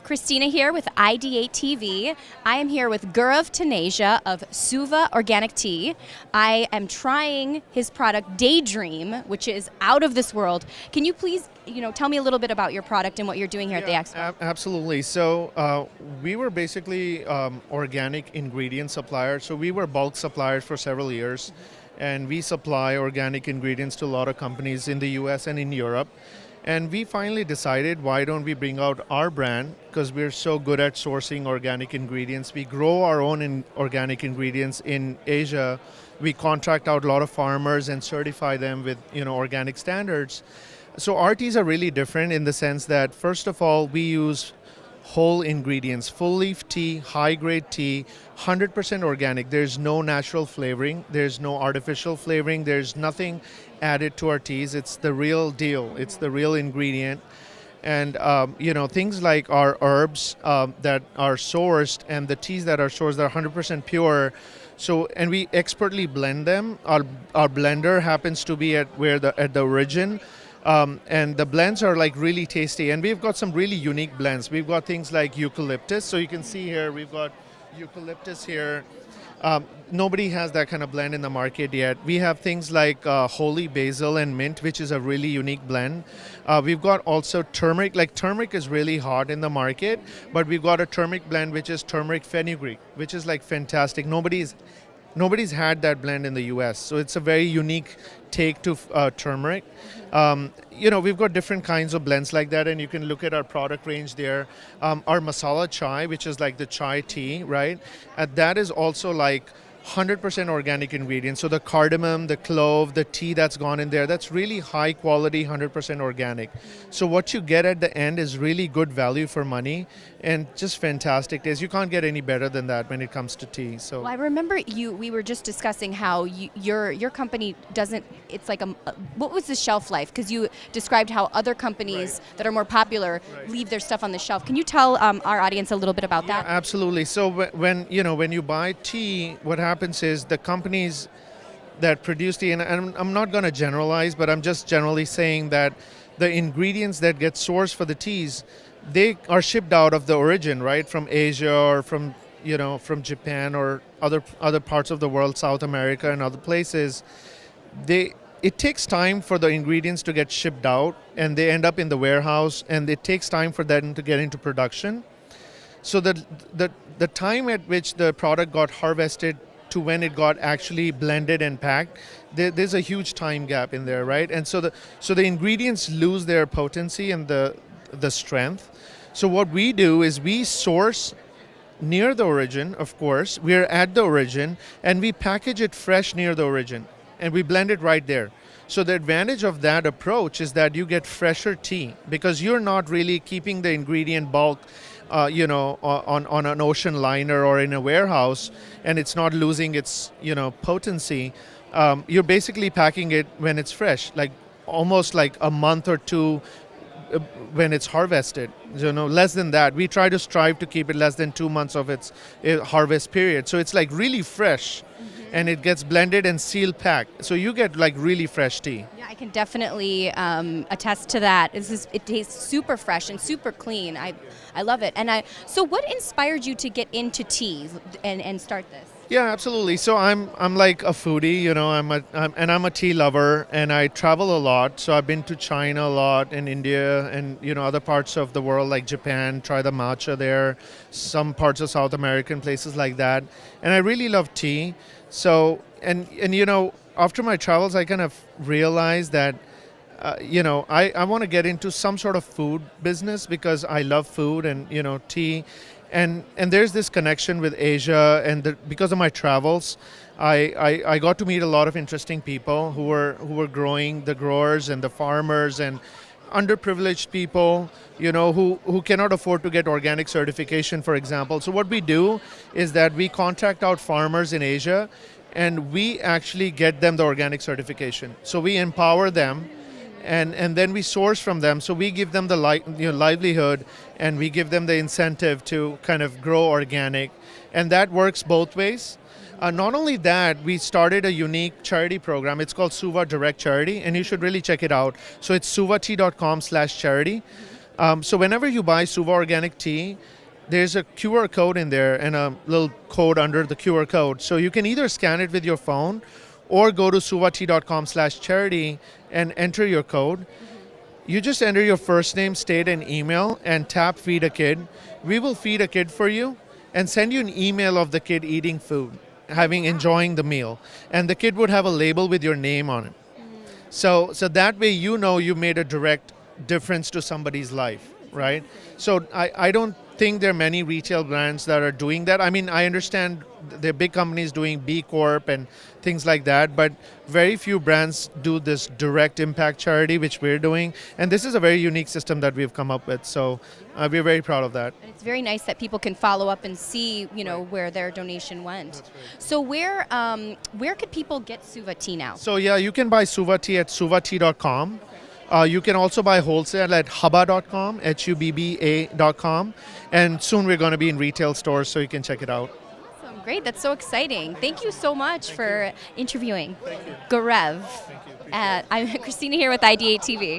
Christina here with IdeateTV. I am here with Gaurav Taneja of Suva Organic Tea. I am trying his product Daydream, which is out of this world. Can you please, tell me a little bit about your product and what you're doing here at the Expo? Absolutely. So we were basically organic ingredient suppliers. So we were bulk suppliers for several years, and we supply organic ingredients to a lot of companies in the US and in Europe. And we finally decided, why don't we bring out our brand, because we're so good at sourcing organic ingredients. We grow our own organic ingredients in Asia. We contract out a lot of farmers and certify them with organic standards. So our teas are really different in the sense that, first of all, we use whole ingredients, full leaf tea, high grade tea, 100% organic. There's no natural flavoring, there's no artificial flavoring, there's nothing added to our teas. It's the real deal, it's the real ingredient. And things like our herbs that are sourced and the teas that are sourced are 100% pure. So, and we expertly blend them. Our blender happens to be at the origin. And the blends are like really tasty, and we've got some really unique blends. We've got things like eucalyptus, so you can see here we've got eucalyptus here. Nobody has that kind of blend in the market yet. We have things like holy basil and mint, which is a really unique blend. We've got also turmeric. Like turmeric is really hot in the market, but we've got a turmeric blend which is turmeric fenugreek, which is like fantastic. Nobody's had that blend in the US, so it's a very unique take to turmeric. We've got different kinds of blends like that, and you can look at our product range there. Our masala chai, which is like the chai tea, right? That is also like 100% organic ingredients. So the cardamom, the clove, the tea that's gone in there, that's really high quality, 100% organic. So what you get at the end is really good value for money and just fantastic taste. You can't get any better than that when it comes to tea. So well, I remember we were just discussing how your company doesn't, it's like what was the shelf life? Because you described how other companies that are more popular leave their stuff on the shelf. Can you tell our audience a little bit about that? Absolutely. So when you buy tea, what happens is the companies that produce tea, and I'm not going to generalize, but I'm just generally saying that the ingredients that get sourced for the teas, they are shipped out of the origin, right, from Asia or from Japan or other parts of the world, South America and other places. It takes time for the ingredients to get shipped out, and they end up in the warehouse, and it takes time for them to get into production. So the time at which the product got harvested to when it got actually blended and packed, there's a huge time gap in there, right? And so the ingredients lose their potency and the strength. So what we do is we source near the origin, of course. We're at the origin, and we package it fresh near the origin, and we blend it right there. So the advantage of that approach is that you get fresher tea, because you're not really keeping the ingredient bulk on an ocean liner or in a warehouse, and it's not losing its potency. You're basically packing it when it's fresh, like almost like a month or two when it's harvested. Less than that. We try to strive to keep it less than 2 months of its harvest period. So it's like really fresh. And it gets blended and seal packed, so you get like really fresh tea. Yeah, I can definitely attest to that. It tastes super fresh and super clean. I love it. And so what inspired you to get into tea and start this? Yeah, absolutely. So I'm like a foodie, I'm a tea lover, and I travel a lot. So I've been to China a lot, and India, and other parts of the world like Japan. Try the matcha there, some parts of South American places like that, and I really love tea. So and after my travels, I kind of realized that I want to get into some sort of food business, because I love food and tea. And there's this connection with Asia, and because of my travels, I got to meet a lot of interesting people who were growing, the growers and the farmers and underprivileged people, who cannot afford to get organic certification, for example. So what we do is that we contract out farmers in Asia, and we actually get them the organic certification. So we empower them, and then we source from them. So we give them the livelihood, and we give them the incentive to kind of grow organic, and that works both ways. Not only that, we started a unique charity program. It's called Suva Direct Charity, and you should really check it out. So it's suvatea.com/charity. So whenever you buy Suva organic tea, there's a QR code in there and a little code under the QR code. So you can either scan it with your phone or go to suvatea.com/charity and enter your code. You just enter your first name, state, and email and tap feed a kid. We will feed a kid for you and send you an email of the kid eating food, enjoying the meal. And the kid would have a label with your name on it. So that way you know you made a direct difference to somebody's life, right? So I don't think there are many retail brands that are doing that. I mean, I understand there are big companies doing B Corp and things like that, but very few brands do this direct impact charity, which we're doing. And this is a very unique system that we've come up with. So we're very proud of that. And it's very nice that people can follow up and see, where their donation went. That's right. So where could people get Suva tea now? So yeah, you can buy Suva tea at suvatea.com. You can also buy wholesale at hubba.com, HUBBA.com. And soon we're going to be in retail stores, so you can check it out. Awesome. Great. That's so exciting. Thank you so much for interviewing Thank you. Gaurav. Thank you. I'm Christina here with IdeateTV.